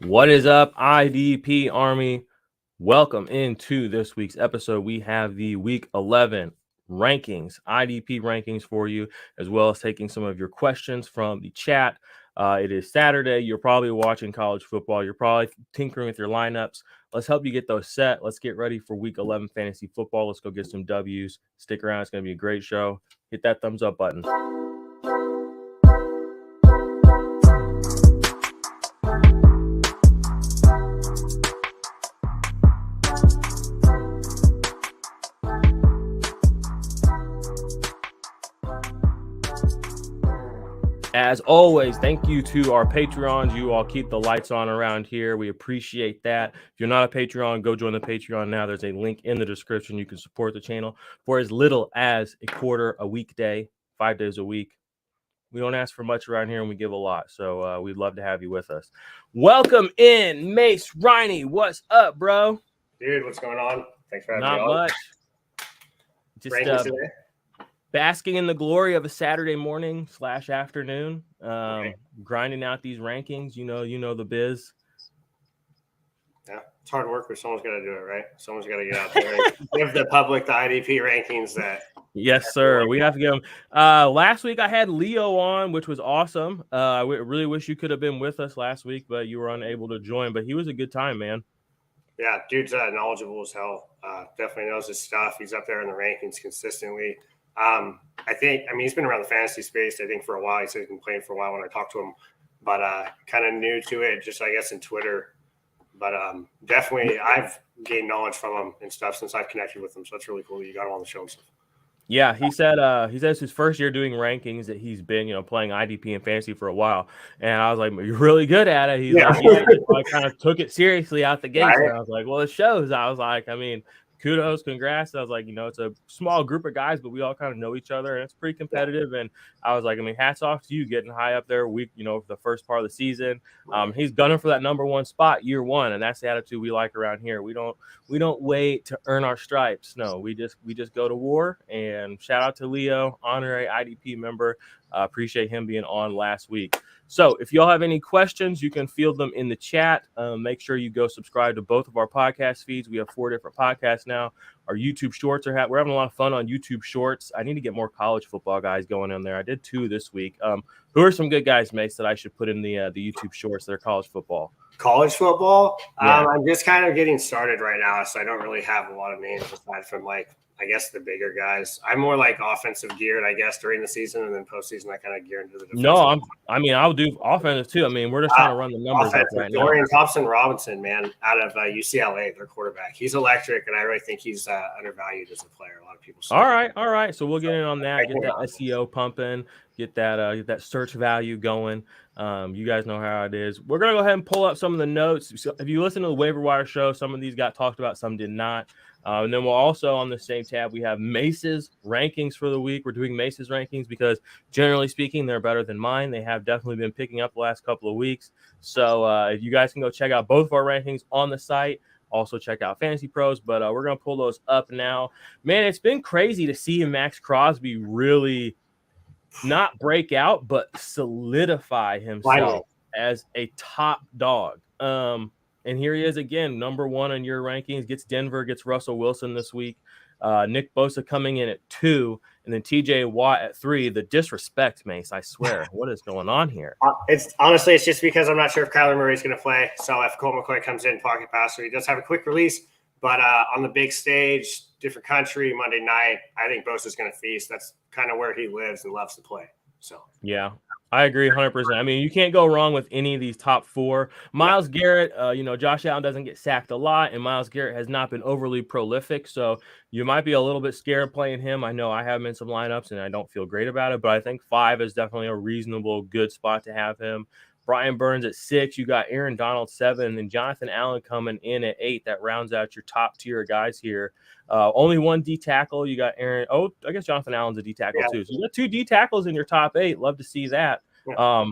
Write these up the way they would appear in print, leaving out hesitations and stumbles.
What is up, IDP Army? Welcome into this week's episode. We have the Week 11 rankings, IDP rankings for you, as well as taking some of your questions from the chat. It is Saturday. You're probably watching college football. You're probably tinkering with your lineups. Let's help you get those set. Let's get ready for Week 11 fantasy football. Let's go get some W's. Stick around. It's going to be a great show. Hit that thumbs up button. As always, thank you to our Patreons. You all keep the lights on around here. We appreciate that. If you're not a Patreon, go join the Patreon now. There's a link in the description. You can support the channel for as little as $0.25 a weekday, 5 days a week. We don't ask for much around here, and we give a lot. So we'd love to have you with us. Welcome in, Mace Riney. What's up, bro? Dude, what's going on? Thanks for having me on. Not much. Just basking in the glory of a Saturday morning / afternoon, grinding out these rankings. You know the biz. Yeah, it's hard work, but someone's got to do it, right? Someone's got to get out there and give the public the IDP rankings. Yes, sir. We have to give them. Last week I had Leo on, which was awesome. I really wish you could have been with us last week, but you were unable to join. But he was a good time, man. Yeah, dude's knowledgeable as hell. Definitely knows his stuff. He's up there in the rankings consistently. He's been around the fantasy space, I think, for a while. He said he's been playing for a while when I talked to him, but kind of new to it, just, I guess, in Twitter. But definitely I've gained knowledge from him and stuff since I've connected with him. So that's really cool that you got him on the show and stuff. Yeah, he said it's his first year doing rankings, that he's been, playing IDP and fantasy for a while. And I was like, you're really good at it. He's like, I kind of took it seriously out the gate. Right. And I was like, well, it shows. I was like, kudos, congrats. I was like, it's a small group of guys, but we all kind of know each other, and it's pretty competitive. And I was like, hats off to you getting high up there for the first part of the season. He's gunning for that number one spot year one, and that's the attitude we like around here. We don't wait to earn our stripes. No, we just go to war. And shout out to Leo, honorary IDP member. Appreciate him being on last week. So if y'all have any questions, you can field them in the chat. Make sure you go subscribe to both of our podcast feeds. We have 4 different podcasts now. Our YouTube shorts we're having a lot of fun on YouTube shorts. I need to get more college football guys going in there. I did 2 this week. Who are some good guys, Mace, that I should put in the YouTube shorts that are college football? College football? Yeah. I'm just kind of getting started right now, so I don't really have a lot of names aside from I guess the bigger guys. I'm more offensive geared, I guess, during the season, and then postseason I kind of gear into the defensive. No, I'll do offensive too. We're just trying to run the numbers up right now. Dorian Thompson-Robinson, man, out of UCLA, their quarterback. He's electric, and I really think he's undervalued as a player. A lot of people say. All right. So we'll get in on that. Get that SEO pumping. Get that search value going. You guys know how it is. We're gonna go ahead and pull up some of the notes. So if you listen to the waiver wire show, some of these got talked about, some did not. And then we'll also, on the same tab, we have Mace's rankings for the week. We're doing Mace's rankings because, generally speaking, they're better than mine. They have definitely been picking up the last couple of weeks. So you guys can go check out both of our rankings on the site. Also check out Fantasy Pros, but we're going to pull those up now. Man, it's been crazy to see Max Crosby really not break out, but solidify himself as a top dog. And here he is again, number 1 on your rankings. Gets Denver, gets Russell Wilson this week. Nick Bosa coming in at 2, and then TJ Watt at 3. The disrespect, Mace, I swear. What is going on here? It's just because I'm not sure if Kyler Murray's going to play. So if Colt McCoy comes in, pocket passer, he does have a quick release. But on the big stage, different country, Monday night, I think Bosa's going to feast. That's kind of where he lives and loves to play. So yeah, I agree 100%. You can't go wrong with any of these top 4. Myles Garrett, Josh Allen doesn't get sacked a lot, and Myles Garrett has not been overly prolific. So you might be a little bit scared playing him. I know I have him in some lineups, and I don't feel great about it. But I think 5 is definitely a reasonable, good spot to have him. Brian Burns at 6. You got Aaron Donald 7, and Jonathan Allen coming in at 8. That rounds out your top tier guys here. Only 1 D tackle. You got Aaron. Oh, I guess Jonathan Allen's a D tackle too. So you got 2 D tackles in your top 8. Love to see that. Yeah.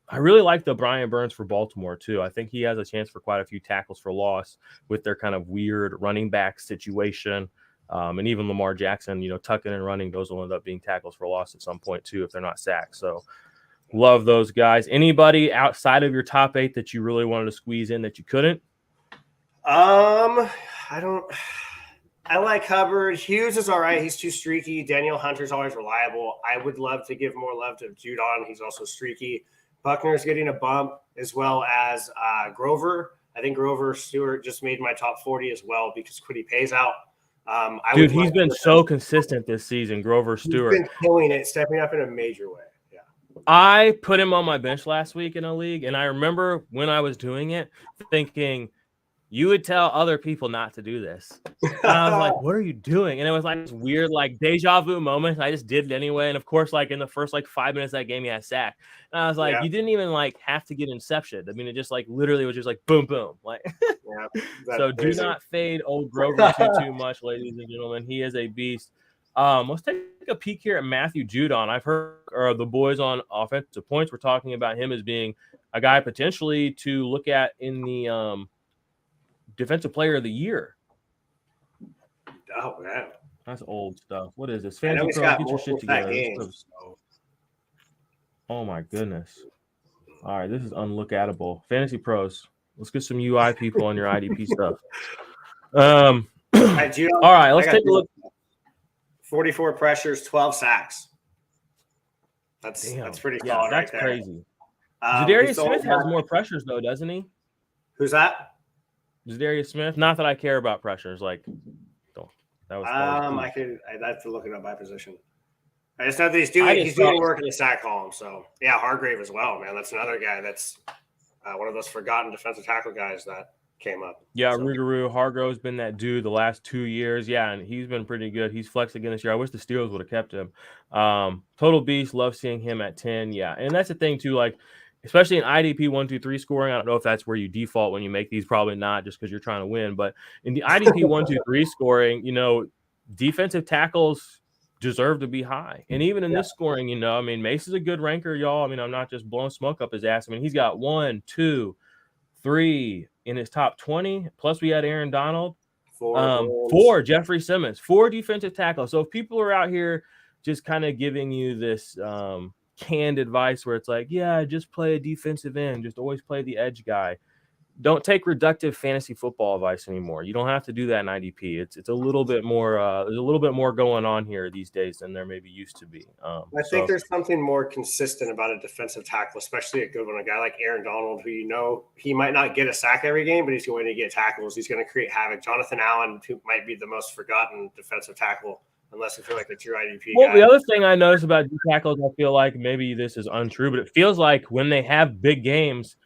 I really like the Brian Burns for Baltimore too. I think he has a chance for quite a few tackles for loss with their kind of weird running back situation. And even Lamar Jackson, tucking and running, those will end up being tackles for loss at some point too if they're not sacked. So Love those guys. Anybody outside of your top 8 that you really wanted to squeeze in that you couldn't? I like Hubbard. Hughes is all right. He's too streaky. Daniel Hunter's always reliable. I would love to give more love to Judon. He's also streaky. Buckner's getting a bump, as well as Grover. I think Grover Stewart just made my top 40 as well because Quiddy pays out. Dude, he's been so consistent this season, Grover Stewart. He's been killing it, stepping up in a major way. Yeah. I put him on my bench last week in a league, and I remember when I was doing it thinking, you would tell other people not to do this. And I was like, what are you doing? And it was like this weird, like, deja vu moment. I just did it anyway. And of course, like in the first like 5 minutes of that game, he had sacked. And I was like, you didn't even like have to get inception. I mean, it just like literally was just like boom, boom. Like, so do not fade old Grover too much, ladies and gentlemen. He is a beast. Let's take a peek here at Matthew Judon. I've heard the boys on Offensive Points were talking about him as being a guy potentially to look at in the Defensive Player of the Year. Oh, man. That's old stuff. What is this? Fantasy Pro, get your shit together. Oh, my goodness. All right, this is unlookatable. Fantasy Pros. Let's get some UI people on your IDP stuff. All right, let's take a look. 44 pressures, 12 sacks. That's pretty solid. That's right crazy. Zadarius Smith has more pressures, though, doesn't he? Who's that? Zadarius Smith. Not that I care about pressures. Like, that was I'd have to look it up by position. I just know that he's doing work in the sack column. So yeah, Hargrave as well, man. That's another guy that's one of those forgotten defensive tackle guys that came up. Yeah, Rougarou Hargrove's been that dude the last 2 years. Yeah, and he's been pretty good. He's flexed again this year. I wish the Steelers would have kept him. Total beast. Love seeing him at 10. Yeah, and that's the thing too. Like, especially in IDP 1, 2, 3 scoring. I don't know if that's where you default when you make these. Probably not, just because you're trying to win. But in the IDP 1, 2, 3 scoring, defensive tackles deserve to be high. And even in this scoring, I mean, Mace is a good ranker, y'all. I mean, I'm not just blowing smoke up his ass. I mean, he's got 1, 2, 3 in his top 20. Plus, we had Aaron Donald. 4 Jeffrey Simmons. 4 defensive tackles. So if people are out here just kind of giving you this canned advice where it's like, yeah, just play a defensive end, just always play the edge guy, don't take reductive fantasy football advice anymore. You don't have to do that in IDP. It's a little bit more there's a little bit more going on here these days than there maybe used to be. I think there's something more consistent about a defensive tackle, especially a good one, a guy like Aaron Donald, who he might not get a sack every game, but he's going to get tackles. He's going to create havoc. Jonathan Allen, who might be the most forgotten defensive tackle, unless you feel like it's your IDP Well, guy. The other thing I noticed about D tackles, I feel like maybe this is untrue, but it feels like when they have big games,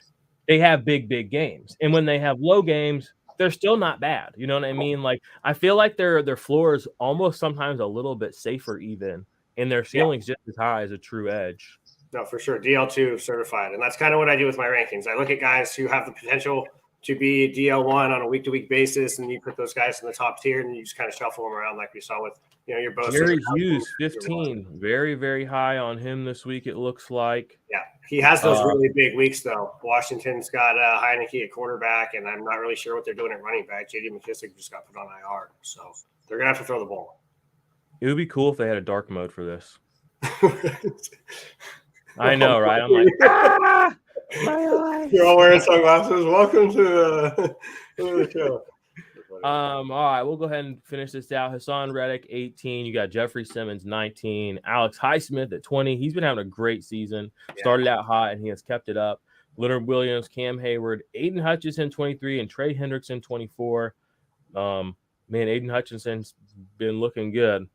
they have big games. And when they have low games, they're still not bad. You know what I mean? Like, I feel like their floor is almost sometimes a little bit safer even, and their ceiling's just as high as a true edge. No, for sure. DL2 certified. And that's kind of what I do with my rankings. I look at guys who have the potential to be DL1 on a week-to-week basis, and you put those guys in the top tier, and you just kind of shuffle them around like we saw with your Bosa. Jerry Hughes, 15, very, very high on him this week, it looks like. Yeah, he has those really big weeks, though. Washington's got Heineke at quarterback, and I'm not really sure what they're doing at running back. J.D. McKissick just got put on IR, so they're going to have to throw the ball. It would be cool if they had a dark mode for this. I know, right? I'm like, my eyes. You're all wearing sunglasses. Welcome to the show. All right, we'll go ahead and finish this out. Hassan Reddick, 18. You got Jeffrey Simmons, 19. Alex Highsmith at 20. He's been having a great season. Started out hot, and he has kept it up. Leonard Williams, Cam Hayward, Aiden Hutchinson, 23, and Trey Hendrickson, 24. Man, Aiden Hutchinson's been looking good.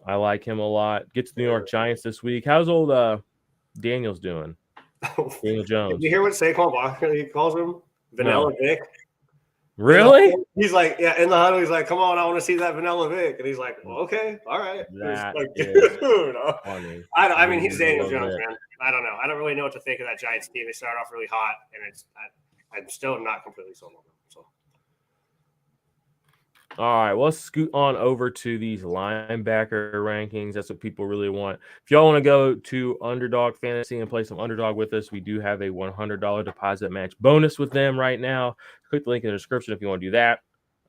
I like him a lot. Gets the New York Giants this week. How's old Daniels doing? Daniel Jones. Did you hear what Saquon Barkley calls him? Vanilla Vic. Really? He's like, in the huddle, he's like, come on, I want to see that Vanilla Vic. And he's like, well, okay, all right. That like, is funny. I mean, he's Daniel Jones, man. I don't know. I don't really know what to think of that Giants team. They started off really hot, and I'm still not completely sold on them. So. All right, well, let's scoot on over to these linebacker rankings. That's what people really want. If y'all want to go to Underdog Fantasy and play some Underdog with us, we do have a $100 deposit match bonus with them right now. Click the link in the description if you want to do that.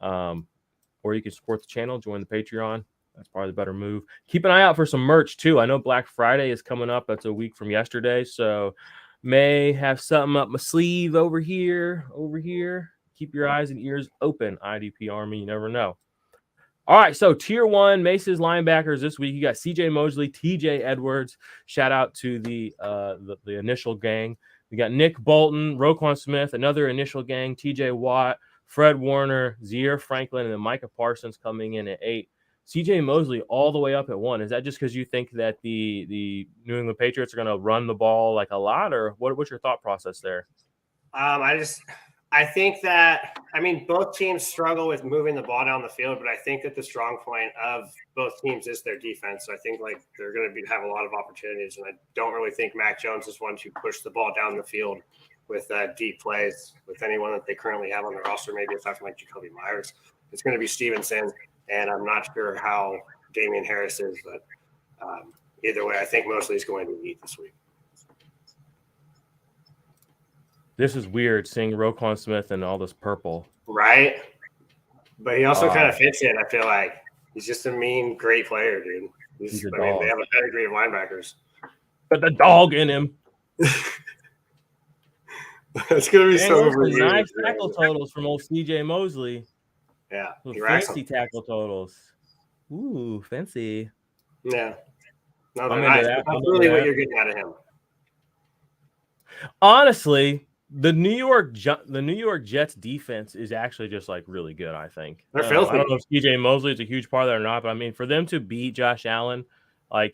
Or you can support the channel, join the Patreon. That's probably the better move. Keep an eye out for some merch too. I know Black Friday is coming up. That's a week from yesterday, so may have something up my sleeve over here. Keep your eyes and ears open, IDP Army. You never know. All right, so tier 1 Mace's linebackers this week. You got CJ Mosley, TJ Edwards. Shout out to the initial gang. We got Nick Bolton, Roquan Smith, another initial gang, TJ Watt, Fred Warner, Zaire Franklin, and then Micah Parsons coming in at 8. CJ Mosley all the way up at 1. Is that just because you think that the New England Patriots are going to run the ball like a lot, or what's your thought process there? I think that, both teams struggle with moving the ball down the field, but I think that the strong point of both teams is their defense. So I think they're going to have a lot of opportunities, and I don't really think Mac Jones is one to push the ball down the field with deep plays with anyone that they currently have on their roster. Maybe it's something like Jacoby Myers. It's going to be Stevenson, and I'm not sure how Damian Harris is, but either way, I think Mosley is going to eat this week. This is weird seeing Roquan Smith and all this purple. Right? But he also kind of fits in. I feel like he's just a mean, great player, dude. They have a pedigree of linebackers. But the dog in him. It's going to be so weird. Nice tackle totals from old CJ Mosley. Yeah. Fancy tackle totals. Ooh, fancy. Yeah. No, they're nice. That's really what you're getting out of him. Honestly, the New York Jets defense is actually just really good, I think. They're filthy. I don't know if CJ Mosley is a huge part of that or not, but for them to beat Josh Allen,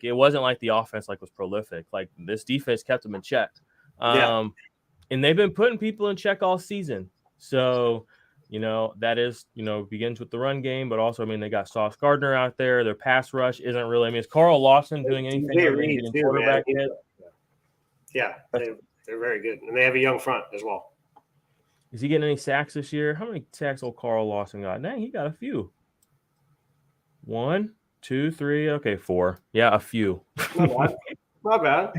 it wasn't like the offense was prolific. This defense kept them in check. And they've been putting people in check all season. So, that is, begins with the run game, but also, they got Sauce Gardner out there. Their pass rush isn't really, is Carl Lawson doing anything? Quarterback hit? Yeah, they're very good. And they have a young front as well. Is he getting any sacks this year? How many sacks old Carl Lawson got? Dang, he got a few. 1, 2, 3. Okay, 4. Yeah, a few. Not bad.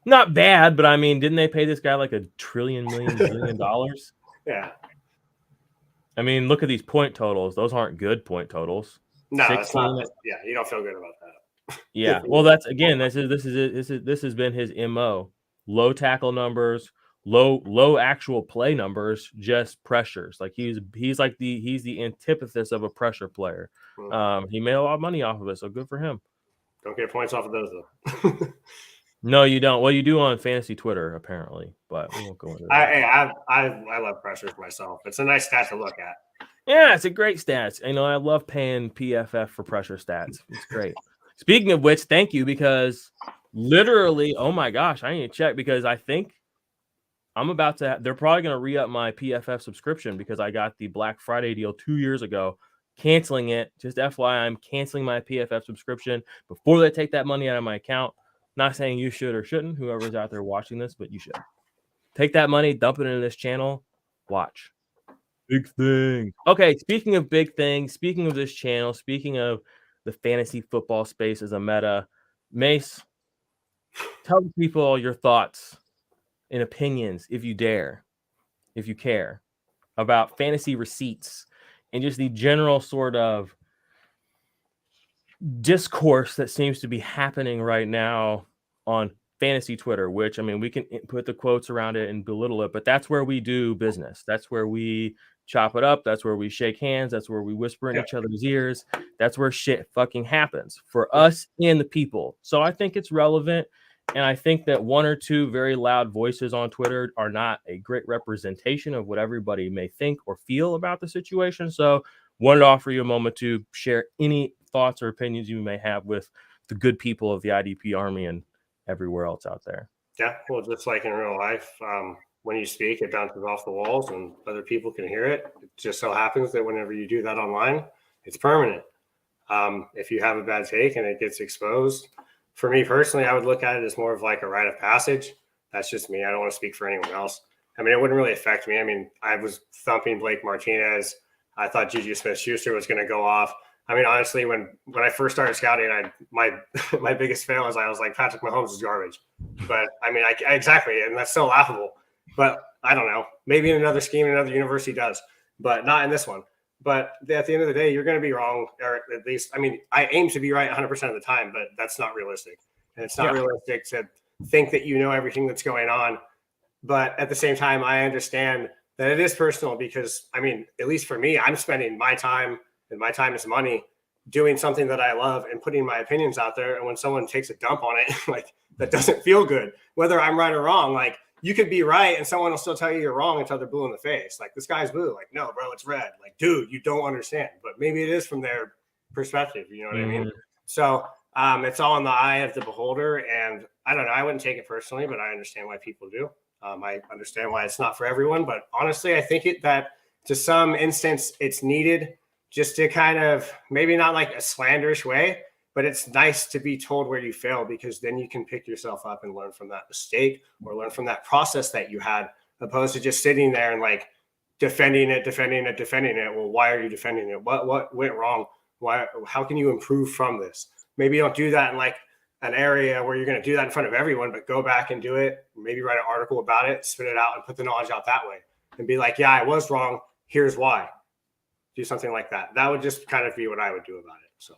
Not bad, but didn't they pay this guy $1 trillion million dollars? Yeah. Look at these point totals. Those aren't good point totals. No, it's not. Yeah, you don't feel good about that. Yeah. Well, this has been his MO. Low tackle numbers, low actual play numbers, just pressures. He's the antithesis of a pressure player. He made a lot of money off of it, so good for him. Don't get points off of those though. No, you don't. Well, you do on fantasy Twitter apparently, but we won't go into that. I love pressures myself. It's a nice stat to look at. Yeah, it's a great stats. I love paying PFF for pressure stats. It's great. Speaking of which, thank you, because literally, oh my gosh, I need to check because I think they're probably going to re-up my PFF subscription because I got the Black Friday deal 2 years ago, canceling it. Just FYI, I'm canceling my PFF subscription before they take that money out of my account. Not saying you should or shouldn't, whoever's out there watching this, but you should. Take that money, dump it into this channel, watch. Big thing. Okay, speaking of big things, speaking of this channel, speaking of the fantasy football space as a meta, Mace, tell the people your thoughts and opinions, if you dare, if you care, about fantasy receipts and just the general sort of discourse that seems to be happening right now on fantasy Twitter, which, we can put the quotes around it and belittle it, but that's where we do business. That's where we chop it up. That's where we shake hands. That's where we whisper in each other's ears. That's where shit fucking happens for us and the people. So I think it's relevant. And I think that one or two very loud voices on Twitter are not a great representation of what everybody may think or feel about the situation. So wanted to offer you a moment to share any thoughts or opinions you may have with the good people of the IDP Army and everywhere else out there. Yeah, well, just like in real life, when you speak, it bounces off the walls and other people can hear it. It just so happens that whenever you do that online, it's permanent. If you have a bad take and it gets exposed, for me personally, I would look at it as more of a rite of passage. That's just me. I don't want to speak for anyone else. It wouldn't really affect me. I was thumping Blake Martinez. I thought Juju Smith-Schuster was going to go off. Honestly, when I first started scouting, my biggest fail is I was like, Patrick Mahomes is garbage. But exactly, and that's so laughable. But I don't know. Maybe in another scheme, in another universe, he does, but not in this one. But at the end of the day, you're going to be wrong, or at least, I mean, I aim to be right 100% of the time, but that's not realistic. And it's not realistic to think that you know everything that's going on. But at the same time, I understand that it is personal because, I mean, at least for me, I'm spending my time, and my time is money, doing something that I love and putting my opinions out there. And when someone takes a dump on it, like, that doesn't feel good, whether I'm right or wrong. Like, you could be right and someone will still tell you you're wrong until they're blue in the face. Like, this guy's blue. Like, no, bro, it's red. Like, dude, you don't understand. But maybe it is from their perspective. You know what I mean? So it's all in the eye of the beholder. And I don't know. I wouldn't take it personally, but I understand why people do. I understand why it's not for everyone. But honestly, I think that to some instance, it's needed just to kind of, maybe not like a slanderish way, but it's nice to be told where you fail, because then you can pick yourself up and learn from that mistake or learn from that process that you had, opposed to just sitting there and like defending it. Well, why are you defending it? What went wrong? Why? How can you improve from this? Maybe you don't do that in like an area where you're going to do that in front of everyone, but go back and do it. Maybe write an article about it, spit it out, and put the knowledge out that way, and be like, yeah, I was wrong. Here's why. Do something like that. That would just kind of be what I would do about it. So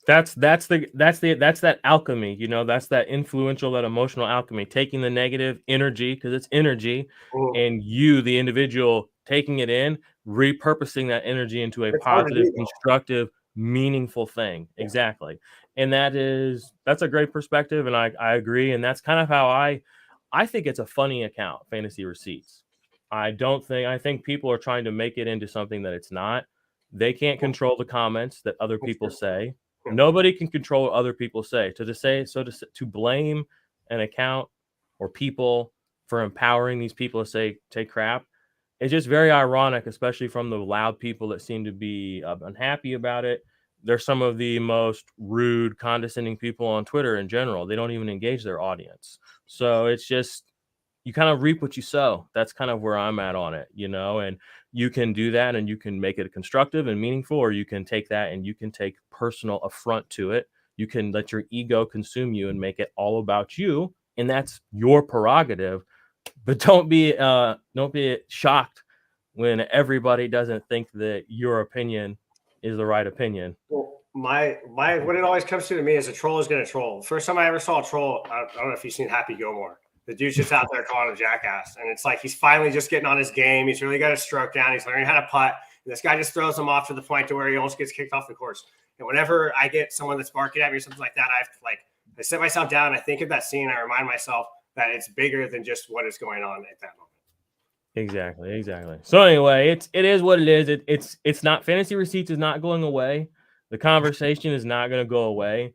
that's that alchemy, you know, that's that influential, that emotional alchemy, taking the negative energy, because it's energy, and you, the individual, taking it in, repurposing that energy into a positive, constructive, meaningful thing. Exactly. And that's a great perspective, and I agree. And that's kind of how I think it's a funny account, Fantasy Receipts. I think people are trying to make it into something that it's not. They can't control the comments that other people say. Nobody can control what other people say. To blame an account or people for empowering these people to say crap, it's just very ironic, especially from the loud people that seem to be unhappy about it. They're some of the most rude, condescending people on Twitter in general. They don't even engage their audience. So it's just, you kind of reap what you sow. That's kind of where I'm at on it, you know, and you can do that and you can make it constructive and meaningful, or you can take that and you can take personal affront to it. You can let your ego consume you and make it all about you. And that's your prerogative, but don't be shocked when everybody doesn't think that your opinion is the right opinion. Well, my what it always comes to me is a troll is going to troll. First time I ever saw a troll, I don't know if you've seen Happy Gilmore. The dude's just out there calling a jackass. And it's like he's finally just getting on his game. He's really got his stroke down. He's learning how to putt. And this guy just throws him off to the point to where he almost gets kicked off the course. And whenever I get someone that's barking at me or something like that, I sit myself down. I think of that scene. I remind myself that it's bigger than just what is going on at that moment. Exactly. So anyway, it is what it is. It's not, Fantasy Receipts is not going away. The conversation is not going to go away.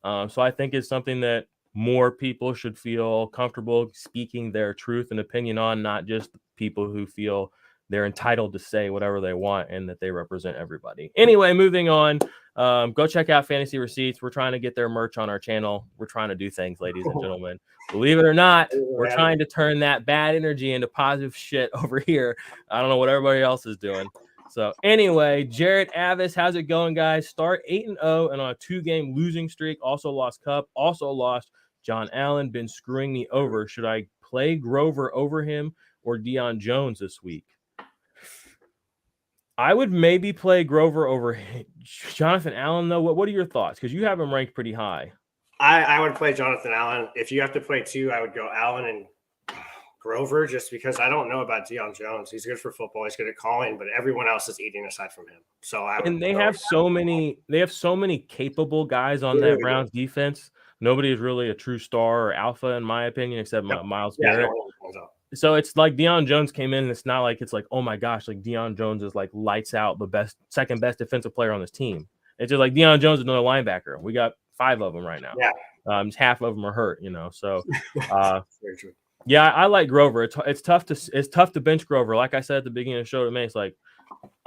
So I think it's something that more people should feel comfortable speaking their truth and opinion on, not just people who feel they're entitled to say whatever they want and that they represent everybody. Anyway, moving on. Go check out Fantasy Receipts. We're trying to get their merch on our channel. We're trying to do things, ladies and gentlemen. Believe it or not, we're trying to turn that bad energy into positive shit over here. I don't know what everybody else is doing. So anyway, Jared Avis, how's it going, guys? Start 8-0 and on a 2-game losing streak. Also lost Cup. Also lost John Allen. Been screwing me over. Should I play Grover over him or Deion Jones this week? I would maybe play Grover over Jonathan Allen, though. What are your thoughts? Because you have him ranked pretty high. I would play Jonathan Allen. If you have to play two, I would go Allen and Grover, just because I don't know about Deion Jones. He's good for football. He's good at calling, but everyone else is eating aside from him. So they have so many capable guys on that Browns defense. Nobody is really a true star or alpha, in my opinion, except Myles Garrett. So it's like Deion Jones came in, and it's not like it's like, oh my gosh, like Deion Jones is like lights out, the second best defensive player on this team. It's just like Deion Jones is another linebacker. We got 5 of them right now. Yeah, half of them are hurt, you know. So, very true. Yeah, I like Grover. It's tough to bench Grover. Like I said at the beginning of the show to me, it's like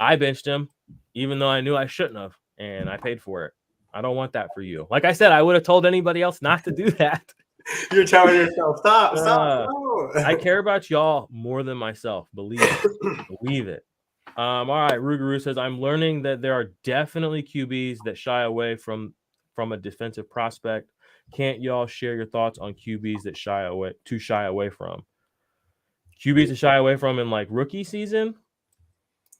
I benched him, even though I knew I shouldn't have, and I paid for it. I don't want that for you. Like I said, I would have told anybody else not to do that. You're telling yourself, stop. I care about y'all more than myself. Believe it. All right, Ruguru says, I'm learning that there are definitely QBs that shy away from a defensive prospect. Can't y'all share your thoughts on QBs that shy away from? QBs to shy away from in like rookie season?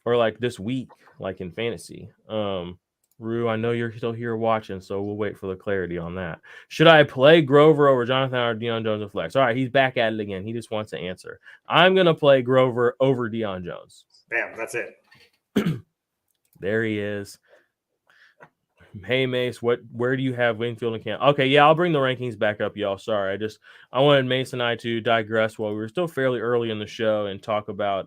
or like this week, like in fantasy. Rue, I know you're still here watching, so we'll wait for the clarity on that. Should I play Grover over Jonathan or Deion Jones and flex? All right, he's back at it again. He just wants to answer. I'm gonna play Grover over Deion Jones. Bam, that's it. There he is. Hey Mace, where do you have Wingfield and Cam? Okay, yeah, I'll bring the rankings back up, y'all. Sorry, I wanted Mace and I to digress while we were still fairly early in the show and talk about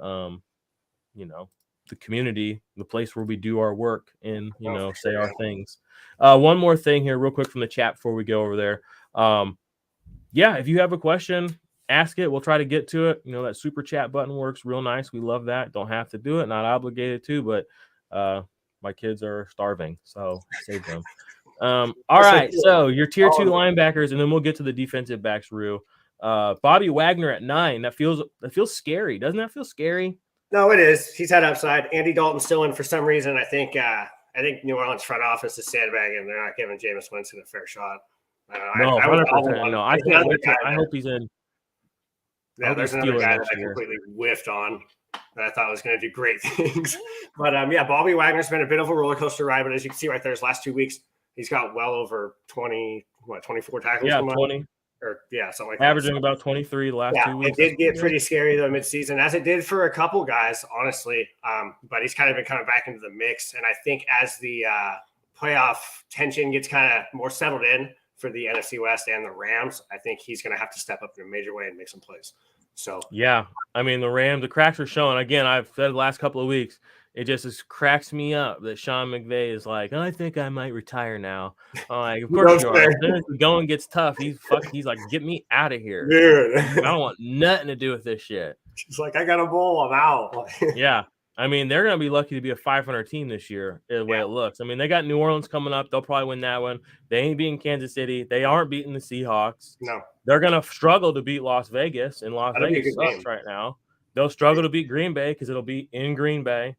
the community, the place where we do our work and say our things. One more thing here, real quick from the chat before we go over there. If you have a question, ask it. We'll try to get to it. That super chat button works real nice. We love that. Don't have to do it. Not obligated to, but my kids are starving, so save them. All right, so your tier 2 linebackers, and then we'll get to the defensive backs. Rue, Bobby Wagner at 9. That feels scary. Doesn't that feel scary? No, it is. He's had upside. Andy Dalton's still in for some reason. I think New Orleans front office is sandbagging. They're not giving Jameis Winston a fair shot. No, 100%. No, I can't wait. I hope he's in. Yeah, there's another guy that I completely whiffed on that I thought was going to do great things. But Bobby Wagner's been a bit of a roller coaster ride. But as you can see right there, his last 2 weeks, he's got well over 24 tackles. Yeah, 20. Or something like averaging that. about 23 the last 2 weeks. It did get pretty scary though midseason, as it did for a couple guys, honestly. But he's kind of been coming back into the mix, and I think as the playoff tension gets kind of more settled in for the NFC West and the Rams, I think he's going to have to step up in a major way and make some plays. So yeah, I mean the Rams, the cracks are showing. Again, I've said the last couple of weeks, it just cracks me up that Sean McVay is like, I think I might retire now. Like, of course you are. As soon as the going gets tough, he's like, get me out of here. Dude. I don't want nothing to do with this shit. He's like, I got a bowl, I'm out. Yeah. I mean, they're going to be lucky to be a 500 team this year, the way it looks. I mean, they got New Orleans coming up. They'll probably win that one. They ain't beating Kansas City. They aren't beating the Seahawks. No. They're going to struggle to beat Las Vegas, and Las Vegas sucks right now. They'll struggle to beat Green Bay because it'll be in Green Bay.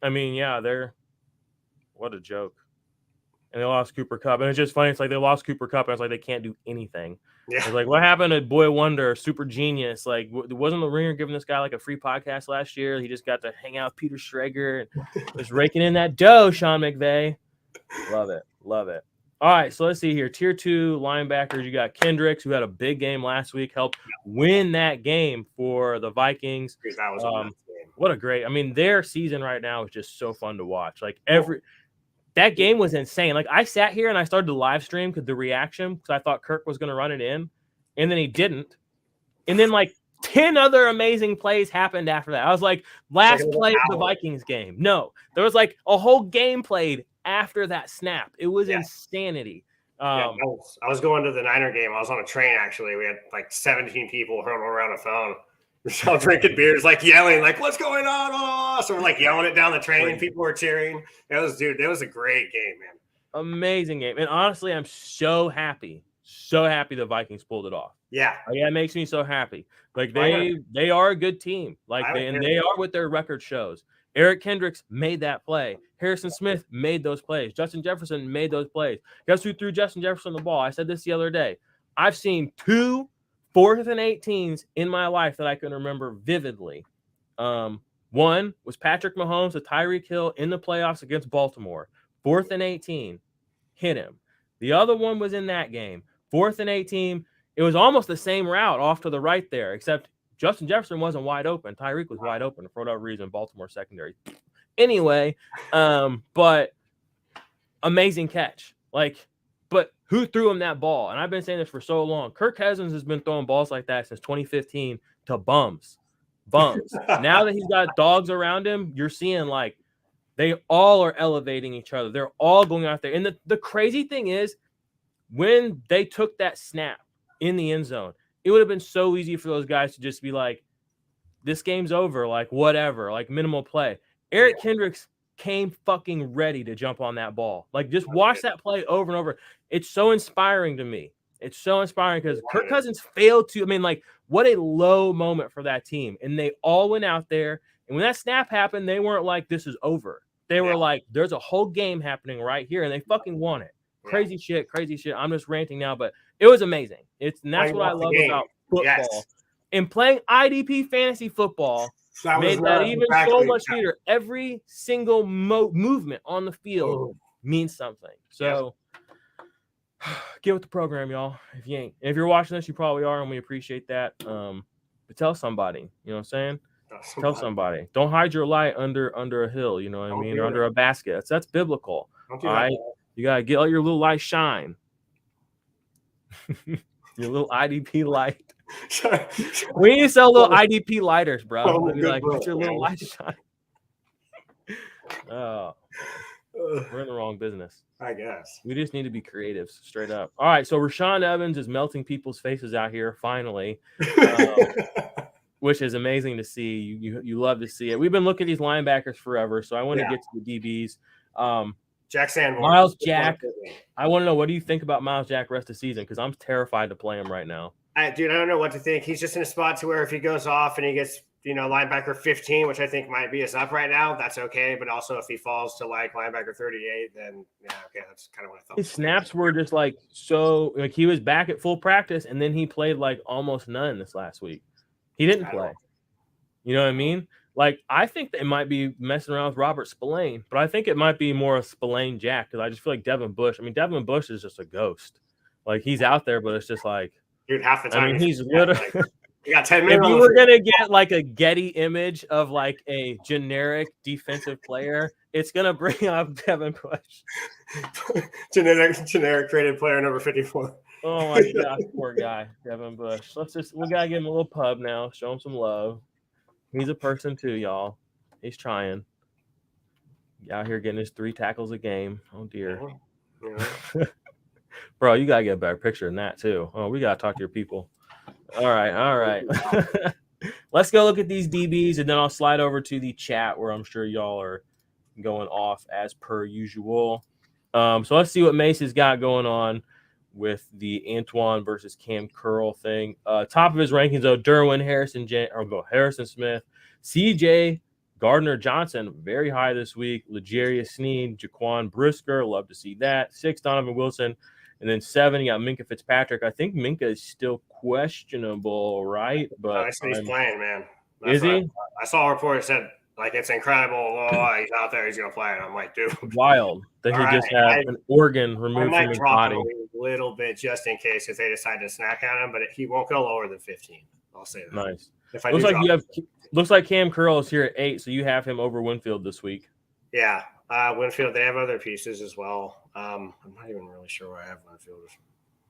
I mean, yeah, what a joke. And they lost Cooper Kupp. And it's just funny. It's like they lost Cooper Kupp, and it's like they can't do anything. Yeah. It's like, what happened to Boy Wonder, Super Genius? Like, wasn't the Ringer giving this guy like a free podcast last year? He just got to hang out with Peter Schrager and was raking in that dough, Sean McVay. Love it. Love it. All right, so let's see here. Tier 2 linebackers, you got Kendricks, who had a big game last week, helped win that game for the Vikings. That was a game. What a great – I mean, their season right now is just so fun to watch. Like, that game was insane. Like, I sat here and I started to live stream because the reaction, because I thought Kirk was going to run it in, and then he didn't. And then, like, 10 other amazing plays happened after that. I was like, last play of the Vikings game. No, there was, like, a whole game played after that snap. It was insanity. I was going to the Niner game. I was on a train, actually. We had, like, 17 people hurling around a phone. We're all drinking beers, like yelling, like, what's going on? Oh! So we're like yelling it down the train, and people were cheering. It was a great game, man. Amazing game. And honestly, I'm so happy the Vikings pulled it off. Yeah. Like, that makes me so happy. Like, they are a good team. Like, they are what their record shows. Eric Kendricks made that play. Harrison Smith made those plays. Justin Jefferson made those plays. Guess who threw Justin Jefferson the ball? I said this the other day. I've seen 2 4th and 18s in my life that I can remember vividly. One was Patrick Mahomes to Tyreek Hill in the playoffs against Baltimore. 4th and 18, hit him. The other one was in that game. 4th and 18, it was almost the same route off to the right there, except Justin Jefferson wasn't wide open. Tyreek was wide open for whatever reason. Baltimore secondary. Anyway, but amazing catch. Like, but who threw him that ball? And I've been saying this for so long. Kirk Cousins has been throwing balls like that since 2015 to bums. Now that he's got dogs around him, you're seeing like they all are elevating each other. They're all going out there. And the crazy thing is, when they took that snap in the end zone, it would have been so easy for those guys to just be like, this game's over, like whatever, like minimal play. Eric Kendricks came fucking ready to jump on that ball. Like, just watch that play over and over. It's so inspiring to me. It's so inspiring because Kirk Cousins failed to, I mean, like, what a low moment for that team. And they all went out there. And when that snap happened, they weren't like, this is over. They were like, there's a whole game happening right here. And they fucking won it. Crazy shit. I'm just ranting now, but it was amazing. And that's what I love about football. And playing IDP fantasy football made that even so much sweeter. Every single movement on the field means something. So get with the program, y'all. If you ain't, if you're watching this, you probably are, and we appreciate that. But tell somebody, you know what I'm saying? Tell somebody. Don't hide your light under a hill, you know what I mean, or under a basket. That's biblical. All right, you gotta get let your little light shine. Your little IDP light. We need to sell little IDP lighters, bro. Be like, get your little light shine. Oh, we're in the wrong business. I guess. We just need to be creatives, straight up. All right, so Rashaan Evans is melting people's faces out here, finally, which is amazing to see. You love to see it. We've been looking at these linebackers forever, so I want to get to the DBs. Jack Sanborn. Myles Jack. I want to know, what do you think about Myles Jack rest of the season? Because I'm terrified to play him right now. Dude, I don't know what to think. He's just in a spot to where if he goes off and he gets, linebacker 15, which I think might be his up right now, that's okay. But also if he falls to like linebacker 38, then okay, that's kind of what I thought. His snaps were just like he was back at full practice, and then he played like almost none this last week. He didn't play. You know what I mean? Like, I think they might be messing around with Robert Spillane, but I think it might be more a Spillane Jack, because I just feel like Devin Bush. I mean, Devin Bush is just a ghost. Like, he's out there, but it's just like, dude, half the time. I mean, he's literally. You got 10 minutes. If you were gonna get like a Getty image of like a generic defensive player, it's gonna bring up Devin Bush. generic traded player number 54. Oh my gosh, poor guy, Devin Bush. We gotta give him a little pub now, show him some love. He's a person too, y'all. He's trying. Out here getting his 3 tackles a game. Oh dear. Yeah. Bro, you gotta get a better picture than that too. Oh, we gotta talk to your people. All right. Let's go look at these DBs, and then I'll slide over to the chat where I'm sure y'all are going off as per usual. So let's see what Mace has got going on with the Antoine versus Cam Curl thing. Top of his rankings, though, Derwin, Harrison Smith, CJ Gardner-Johnson, very high this week. L'Jarius Sneed, Jaquan Brisker, love to see that. 6, Donovan Wilson. And then 7, you got Minka Fitzpatrick. I think Minka is still questionable, right? But I see he's playing, man. Is he? I saw a report that said, like, it's incredible. Oh, he's out there. He's going to play. And I'm like, dude. Wild that he just had an organ removed from his body. Him a little bit just in case if they decide to snack at him, but he won't go lower than 15. I'll say that. Nice. Looks like Cam Curl is here at 8, so you have him over Winfield this week. Yeah. Winfield, they have other pieces as well. I'm not even really sure where I have Winfield,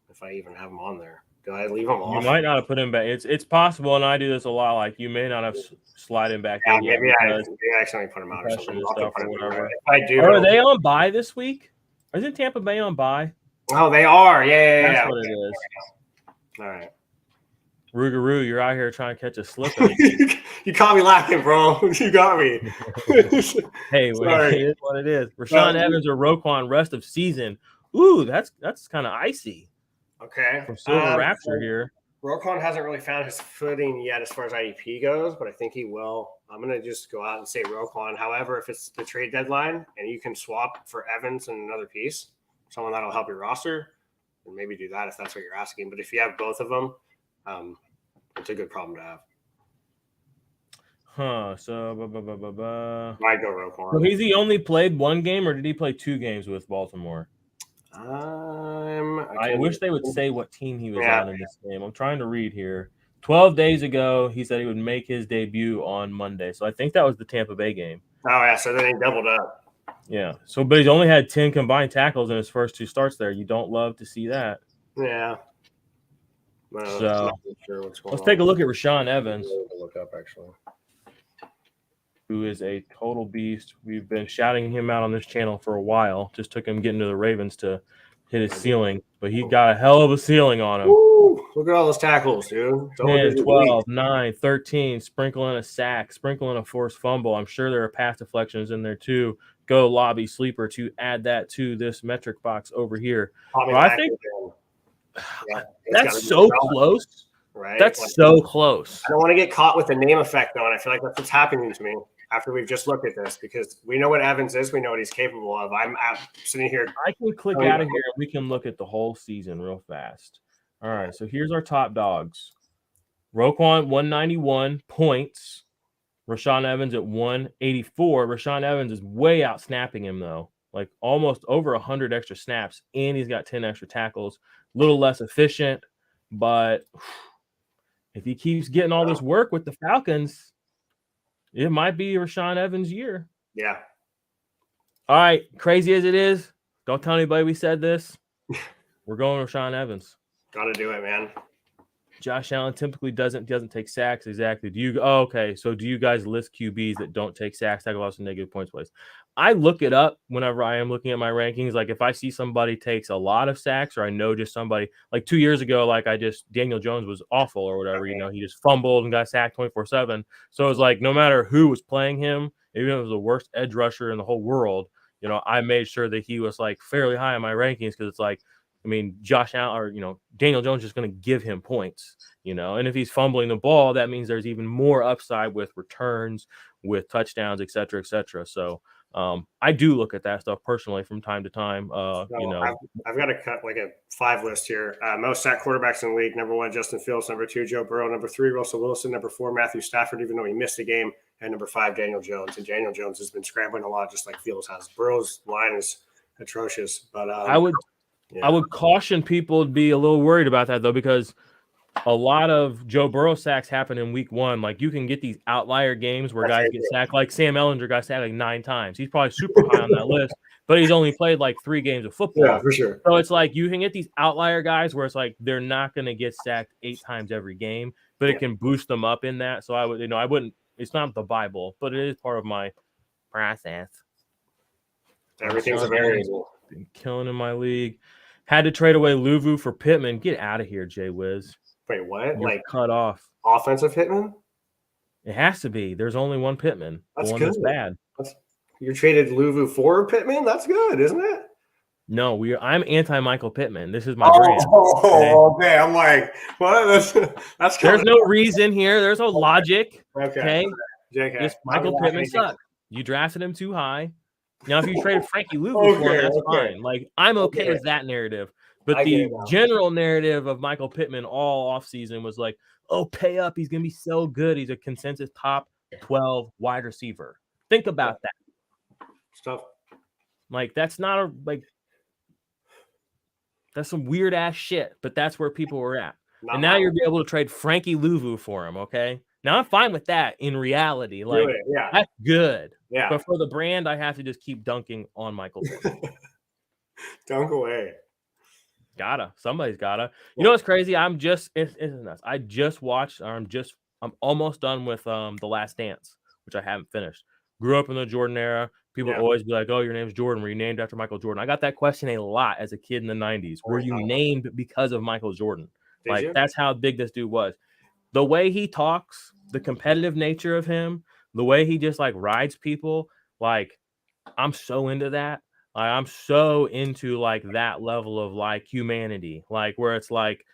if I even have him on there. Do I leave him off? You might not have put him back. It's possible, and I do this a lot. Like, you may not have slide him back in yet. Maybe I accidentally put him out or something. Or I do. Are they on bye this week? Isn't Tampa Bay on bye? Oh, they are. Yeah. That's what it is. All right. Rougarou, you're out here trying to catch a slipper. You caught me laughing, bro. You got me. Hey, it is what it is. Rashaan Evans or Roquan rest of season. Ooh, that's kind of icy. Okay. From Silver Rapture here. Roquan hasn't really found his footing yet as far as IDP goes, but I think he will. I'm going to just go out and say Roquan. However, if it's the trade deadline and you can swap for Evans and another piece, someone that'll help your roster, then maybe do that if that's what you're asking. But if you have both of them, it's a good problem to have. So Might go Roquan. So he only played 1 game, or did he play 2 games with Baltimore? I wish they would say what team he was on in this game. I'm trying to read here. 12 days ago, he said he would make his debut on Monday. So I think that was the Tampa Bay game. Oh, yeah. So then he doubled up. Yeah. So, but he's only had 10 combined tackles in his first 2 starts there. You don't love to see that. Yeah. So let's take a look at Rashaan Evans. Look up, actually. Who is a total beast. We've been shouting him out on this channel for a while. Just took him getting to the Ravens to hit his ceiling, but he got a hell of a ceiling on him. Woo, look at all those tackles, dude. 10, 12, 9, 13, sprinkling a sack, sprinkling a forced fumble. I'm sure there are pass deflections in there too. Go lobby sleeper to add that to this metric box over here. I think that's so close. Right? That's so close. I don't want to get caught with the name effect, though, and I feel like that's what's happening to me after we've just looked at this, because we know what Evans is. We know what he's capable of. I'm sitting here. I can click out of here, and we can look at the whole season real fast. All right, so here's our top dogs. Roquan, 191 points. Rashaan Evans at 184. Rashaan Evans is way out snapping him, though. Like almost over 100 extra snaps, and he's got 10 extra tackles. A little less efficient, but if he keeps getting all this work with the Falcons, it might be Rashaan Evans' year. Yeah. All right, crazy as it is, don't tell anybody we said this. We're going with Rashaan Evans. Got to do it, man. Josh Allen typically doesn't take sacks. Exactly. Okay. So do you guys list QBs that don't take sacks, tackle loss, and negative points plays? I look it up whenever I am looking at my rankings. Like if I see somebody takes a lot of sacks, or I know just somebody like 2 years ago, like Daniel Jones was awful or whatever, he just fumbled and got sacked 24/7. So it was like no matter who was playing him, even if it was the worst edge rusher in the whole world, I made sure that he was like fairly high in my rankings because it's like, I mean, Josh Allen or, Daniel Jones is going to give him points, and if he's fumbling the ball, that means there's even more upside with returns, with touchdowns, et cetera, et cetera. So I do look at that stuff personally from time to time. I've got to cut like a 5 list here. Most sacked quarterbacks in the league: number 1, Justin Fields; number 2, Joe Burrow; number 3, Russell Wilson; number 4, Matthew Stafford, even though he missed a game; and number 5, Daniel Jones. And Daniel Jones has been scrambling a lot, just like Fields has. Burrow's line is atrocious, but I would caution people to be a little worried about that, though, because a lot of Joe Burrow sacks happen in week 1. Like you can get these outlier games where guys get sacked. Like Sam Ehlinger got sacked like 9 times. He's probably super high on that list, but he's only played like 3 games of football. Yeah, for sure. So it's like you can get these outlier guys where it's like they're not going to get sacked 8 times every game, but it can boost them up in that. So I wouldn't. It's not the Bible, but it is part of my process. Everything's a variable. Been killing in my league. Had to trade away Luvu for Pittman. Get out of here, Jay Wiz. Wait, what? You're like cut off. Offensive Pittman? It has to be. There's only one Pittman. That's the one good. That's bad. You traded Luvu for Pittman? That's good, isn't it? No, I'm anti-Michael Pittman. This is my brand. Okay. I'm like, what? That's There's no reason here. There's no logic. Okay. JK. Just Michael Pittman sucks. You drafted him too high. Now, if you traded Frankie Luvu for him, that's fine. Like, I'm okay with that narrative. But the general narrative of Michael Pittman all offseason was like, oh, pay up. He's going to be so good. He's a consensus top 12 wide receiver. Think about that. Stuff. Like, that's not that's some weird ass shit, but that's where people were at. And now you're able to trade Frankie Luvu for him, okay? Now I'm fine with that in reality. Like, that's good. Yeah. But for the brand, I have to just keep dunking on Michael Pittman. Dunk away. Somebody's gotta. You know what's crazy? It's nuts. I just watched, I'm almost done with The Last Dance, which I haven't finished. Grew up in the Jordan era. People always be like, oh, your name's Jordan. Were you named after Michael Jordan? I got that question a lot as a kid in the 90s. Were you named because of Michael Jordan? That's how big this dude was. The way he talks, the competitive nature of him, the way he just like rides people, like I'm so into that. Like, I'm so into like that level of like humanity, like where it's like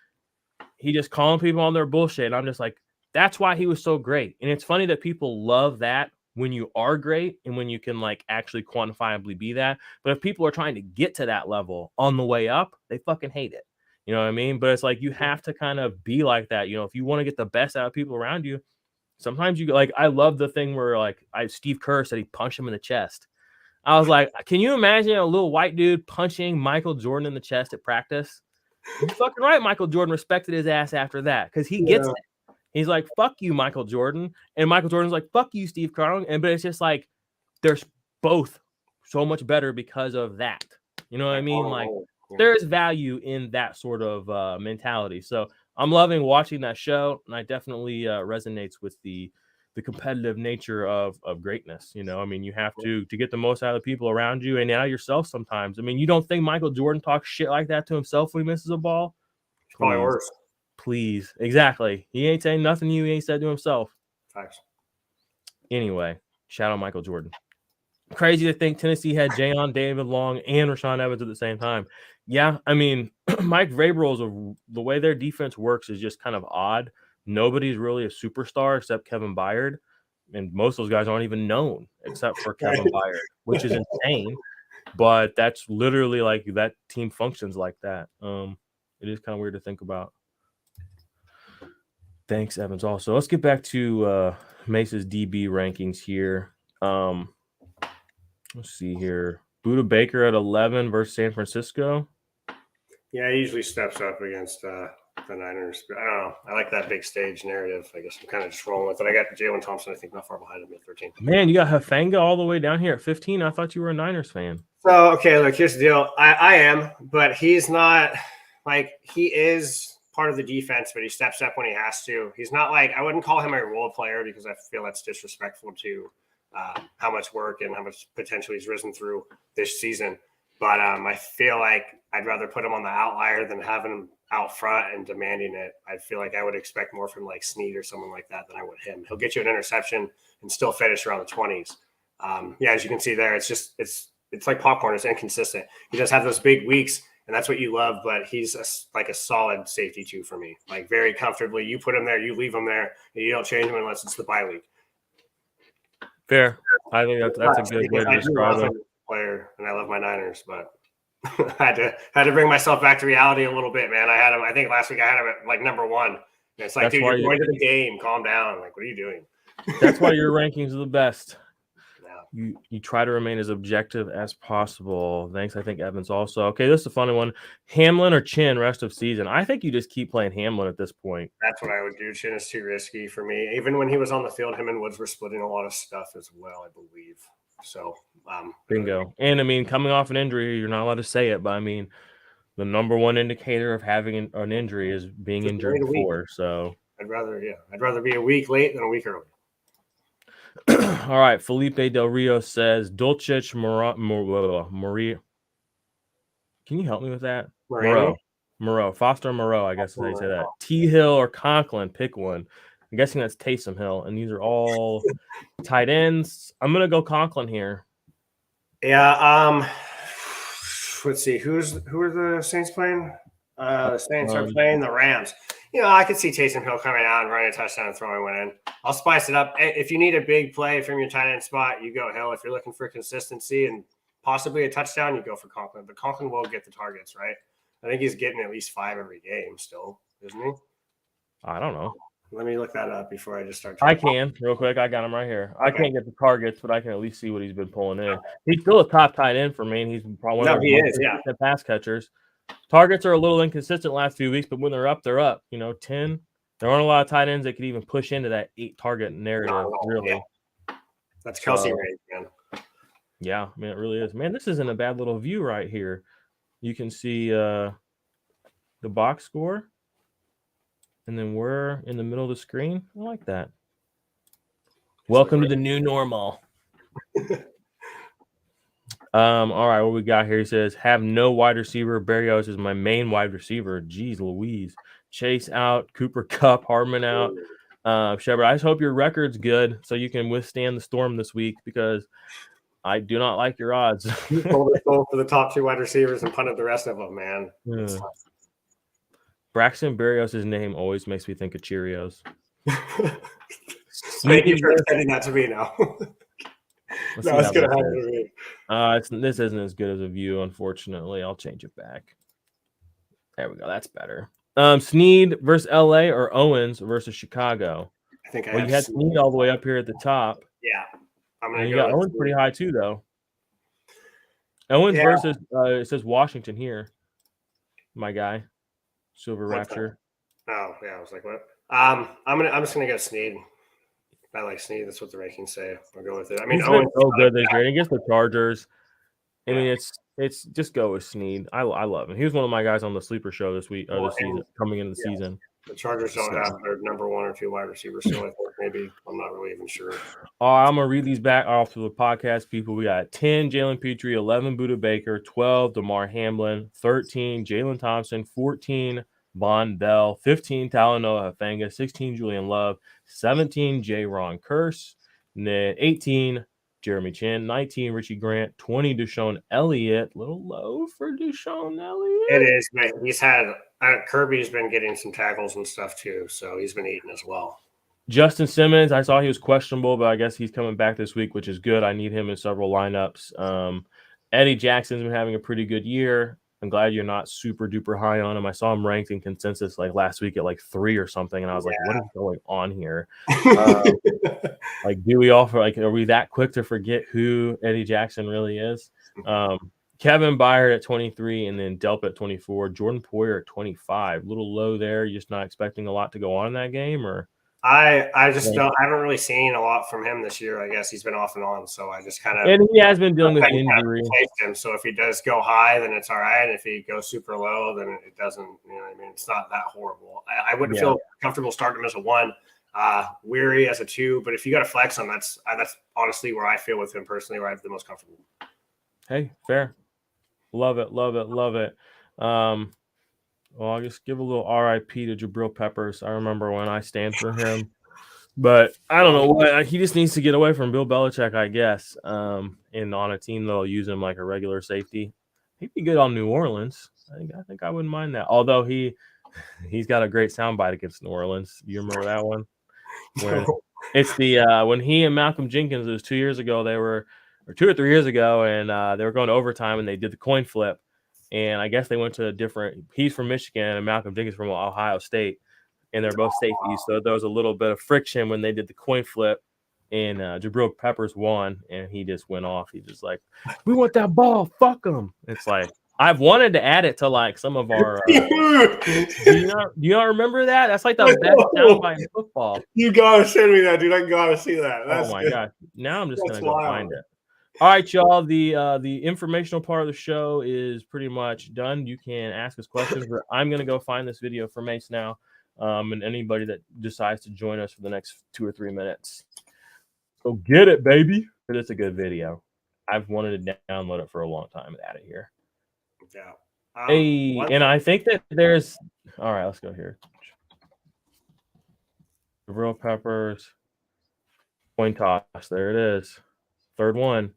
he just calling people on their bullshit. And I'm just like, that's why he was so great. And it's funny that people love that when you are great and when you can like actually quantifiably be that. But if people are trying to get to that level on the way up, they fucking hate it. You know what I mean? But it's like you have to kind of be like that. If you want to get the best out of people around you, sometimes you like, I love the thing where like Steve Kerr said he punched him in the chest. I was like, can you imagine a little white dude punching Michael Jordan in the chest at practice? You're fucking right. Michael Jordan respected his ass after that because he gets it. He's like, fuck you, Michael Jordan. And Michael Jordan's like, fuck you, Steve Kerr. But it's just like, there's both so much better because of that. You know what I mean? Like, there's value in that sort of mentality. So I'm loving watching that show, and I definitely resonates with the competitive nature of greatness. I mean, you have to get the most out of the people around you and out of yourself sometimes. I mean, you don't think Michael Jordan talks shit like that to himself when he misses a ball? Probably worse. Please. Exactly. He ain't saying nothing he ain't said to himself. Facts. Anyway, shout out Michael Jordan. Crazy to think Tennessee had Jayon David Long and Rashaan Evans at the same time. Yeah, I mean, Mike Vrabel's the way their defense works is just kind of odd. Nobody's really a superstar except Kevin Byard, and most of those guys aren't even known except for Kevin Byard, which is insane. But that's literally like that team functions like that. It is kind of weird to think about. Thanks, Evans. Also, let's get back to Mace's DB rankings here. Let's see here. Buda Baker at 11 versus San Francisco. Yeah, he usually steps up against the Niners. But I don't know. I like that big stage narrative. I guess I'm kind of just rolling with it. I got Jalen Thompson, I think, not far behind him at 13. Man, you got Hufanga all the way down here at 15. I thought you were a Niners fan. So, okay, look, here's the deal. I am, but he's not like he is part of the defense, but he steps up when he has to. He's not like I wouldn't call him a role player because I feel that's disrespectful to how much work and how much potential he's risen through this season. But I feel like I'd rather put him on the outlier than having him out front and demanding it. I feel like I would expect more from like Snead or someone like that than I would him. He'll get you an interception and still finish around the 20s. Yeah, as you can see there, it's like popcorn. It's inconsistent. He does have those big weeks, and that's what you love. But he's like a solid safety too for me. Like very comfortably, you put him there, you leave him there, and you don't change him unless it's the bye week. Fair. I think that's a good way to describe it. Player, and I love my Niners, but I had to bring myself back to reality a little bit, man. I had him. I think last week I had him at like number 1. And it's like, dude, you're going to the game. Calm down. Like, what are you doing? That's why your rankings are the best. You try to remain as objective as possible. Thanks. I think Evans also. Okay, this is a funny one. Hamlin or Chin rest of season? I think you just keep playing Hamlin at this point. That's what I would do. Chin is too risky for me. Even when he was on the field, him and Woods were splitting a lot of stuff as well, I believe. So, bingo. And I mean, coming off an injury, you're not allowed to say it, but I mean, the number one indicator of having an injury is being injured before. So I'd rather be a week late than a week early. All right, Felipe Del Rio says Dulcich Maria. Can you help me with that? Moreau, Foster Moreau, I guess is how you say that. T Hill or Conklin, pick one. I'm guessing that's Taysom Hill, and these are all tight ends. I'm gonna go Conklin here. Yeah. Let's see. Who are the Saints playing? The Saints are playing the Rams. I could see Taysom Hill coming out and running a touchdown and throwing one in. I'll spice it up. If you need a big play from your tight end spot, you go Hill. If you're looking for consistency and possibly a touchdown, you go for Conklin. But Conklin will get the targets, right? I think he's getting at least 5 every game still, isn't he? I don't know. Let me look that up before I just start. I can real quick. I got him right here. Okay. I can't get the targets, but I can at least see what he's been pulling in. He's still a top tight end for me, and he's probably one of the pass catchers. Targets are a little inconsistent last few weeks, but when they're up, they're up. 10. There aren't a lot of tight ends that could even push into that 8 target narrative. Really, that's Kelsey rate, man. Yeah, man, it really is. Man, this isn't a bad little view right here. You can see the box score. And then we're in the middle of the screen. I like that. Welcome to the new normal. All right, what we got here? He says, have no wide receiver. Berrios is my main wide receiver. Jeez Louise. Chase out, Cooper Kupp, Hardman out. Shepard, I just hope your record's good so you can withstand the storm this week because I do not like your odds. You pulled it for the top 2 wide receivers and punted the rest of them, man. Yeah. Braxton Berrios' name always makes me think of Cheerios. Thank you for sending that to me now. It's going to happen to me. This isn't as good as a view, unfortunately. I'll change it back. There we go. That's better. Snead versus LA or Owens versus Chicago? I think you had Snead all the way up here at the top. Yeah. You got Owens pretty high too, though. Owens versus it says Washington here. My guy. Silver Rapture. Oh yeah, I was like, what? I'm just gonna go Snead. I like Snead. That's what the rankings say. I'll go with it. I mean, Owens so good this year against the Chargers. I mean, it's just go with Snead. I love him. He was one of my guys on the sleeper show this week or this season, coming into the season. The Chargers don't have their number 1 or 2 wide receivers, so I think maybe I'm not really even sure. I'm gonna read these back off to the podcast people. We got 10 Jalen Petrie, 11 Buda Baker, 12 DeMar Hamlin, 13 Jalen Thompson, 14 Von Bell, 15 Talanoa Hufanga, 16 Julian Love, 17 J. Ron Curse, and then 18 Jeremy Chin, 19 Richie Grant, 20 Deshaun Elliott. A little low for Deshaun Elliott. It is, but he's had Kirby's been getting some tackles and stuff too, so he's been eating as well. Justin Simmons, I saw he was questionable, but I guess he's coming back this week, which is good. I need him in several lineups. Eddie Jackson's been having a pretty good year. I'm glad you're not super duper high on him. I saw him ranked in consensus like last week at like 3 or something, and I was like, what is going on here? Like, do we offer, like, are we that quick to forget who Eddie Jackson really is? Kevin Byard at 23, and then Delp at 24. Jordan Poyer at 25. A little low there. You're just not expecting a lot to go on in that game, or? I just don't. I haven't really seen a lot from him this year. I guess he's been off and on, so I just kind of. And he has been dealing with injury. Him. So if he does go high, then it's all right. If he goes super low, then it doesn't. You know what I mean? It's not that horrible. I wouldn't feel comfortable starting him as a 1. Weary as a 2, but if you got to flex him, that's honestly where I feel with him personally, where I'm the most comfortable. Hey, fair. Love it. Well, I'll just give a little RIP to Jabril Peppers. I remember when I stand for him, but I don't know what he just needs to get away from Bill Belichick, I guess. And on a team that'll use him like a regular safety, he'd be good on New Orleans. I think I wouldn't mind that. Although he's got a great soundbite against New Orleans. You remember that one? When it's the when he and Malcolm Jenkins, it was 2 years ago, or 2 or 3 years ago, and they were going to overtime and they did the coin flip, and I guess they went to a different. He's from Michigan and Malcolm Jenkins from Ohio State, and they're both safeties, so there was a little bit of friction when they did the coin flip, and Jabril Peppers won, and he just went off. He just like, we want that ball, fuck them. It's like, I've wanted to add it to like some of our. Do you not remember that? That's like the best soundbite in football. You gotta send me that, dude. I gotta see that. That's my god! Now I'm just gonna go find it. All right, y'all. The informational part of the show is pretty much done. You can ask us questions, but I'm gonna go find this video for Mace now, and anybody that decides to join us for the next 2 or 3 minutes. Go get it, baby! But it's a good video. I've wanted to download it for a long time and add it here. Yeah. Hey, and I think that there's. All right, let's go here. Jabril Peppers, coin toss. There it is. Third one.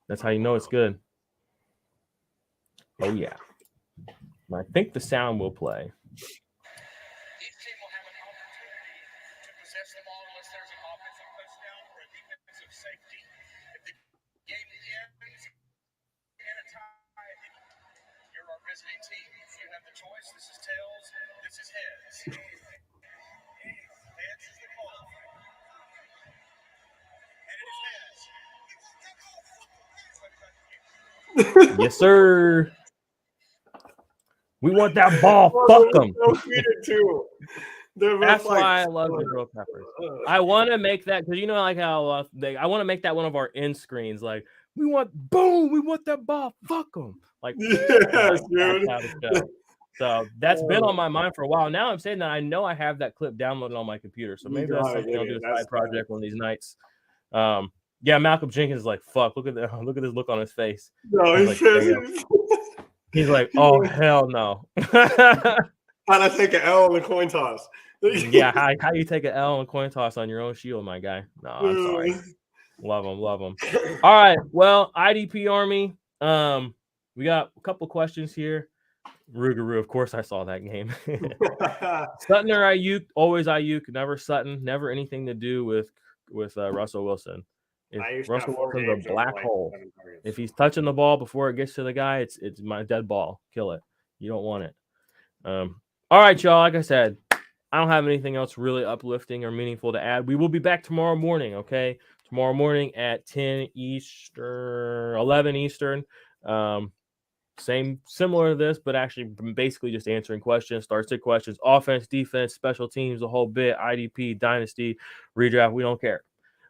That's how you know it's good. Oh yeah. And I think the sound will play. Each team will have an opportunity to possess the ball unless there's an offensive touchdown or a defensive safety. If the game ends in a tie, you're our visiting team. You have the choice. This is tails. This is heads. Heads is the call. And it is heads. Yes, sir. We want that ball. Fuck them. That's why I love Jabril Peppers. I want to make that, because you know, like how I want to make that one of our end screens. Like, we want that ball. Fuck them. Like, yes, dude. So that's been on my mind for a while. Now I'm saying that I know I have that clip downloaded on my computer. So maybe that's something I'll do a side project one of these nights. Yeah, Malcolm Jenkins is like, fuck, look at this look on his face. No, he's like, oh hell no. How'd I take an L on the coin toss? Yeah, how you take an L on a coin toss on your own shield, my guy? No, I'm sorry. Love him. All right, well, IDP Army. We got a couple questions here. Rougarou, of course, I saw that game. Sutton or Ayuk? Always Ayuk, never Sutton. Never anything to do with Russell Wilson. If Russell Wilson's a black hole. If he's touching the ball before it gets to the guy, it's my dead ball. Kill it. You don't want it. All right, y'all. Like I said, I don't have anything else really uplifting or meaningful to add. We will be back tomorrow morning, okay? Tomorrow morning at 10 Eastern, 11 Eastern. Similar to this, but actually basically just answering questions, start-sit questions, offense, defense, special teams, the whole bit, IDP, dynasty, redraft, we don't care.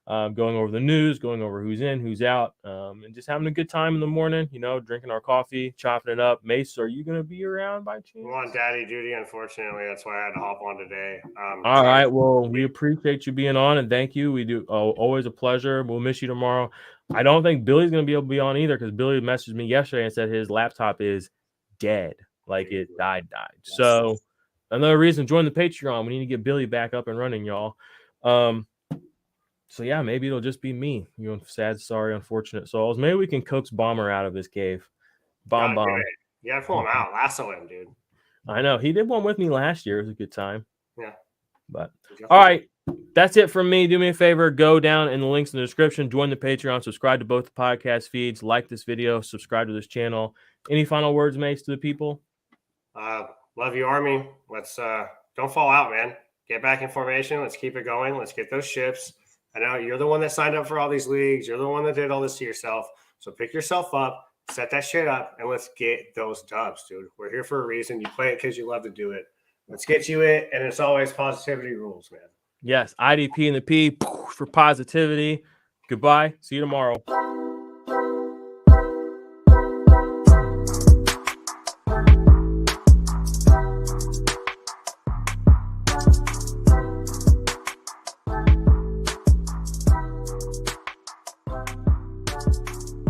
Going over the news, going over who's in, who's out, and just having a good time in the morning, drinking our coffee, chopping it up. Mace, are you going to be around by chance? I'm on daddy duty, unfortunately. That's why I had to hop on today. All right. Well, we appreciate you being on, and thank you. We do. Always a pleasure. We'll miss you tomorrow. I don't think Billy's going to be able to be on either, because Billy messaged me yesterday and said his laptop is dead. Like it died. So another reason, join the Patreon. We need to get Billy back up and running, y'all. So yeah, maybe it'll just be me. Sad, sorry, unfortunate souls. Maybe we can coax Bomber out of his cave. Bomb. Yeah, pull him out. Lasso him, dude. I know. He did one with me last year. It was a good time. Yeah. But all right, that's it from me. Do me a favor, go down in the links in the description, join the Patreon, subscribe to both the podcast feeds, like this video, subscribe to this channel. Any final words, Mace, to the people? Love you, Army. Let's don't fall out, man. Get back in formation. Let's keep it going. Let's get those ships. I know you're the one that signed up for all these leagues. You're the one that did all this to yourself. So pick yourself up, set that shit up, and let's get those dubs, dude. We're here for a reason. You play it because you love to do it. Let's get you it. And it's always positivity rules, man. Yes, IDP and the P for positivity. Goodbye. See you tomorrow.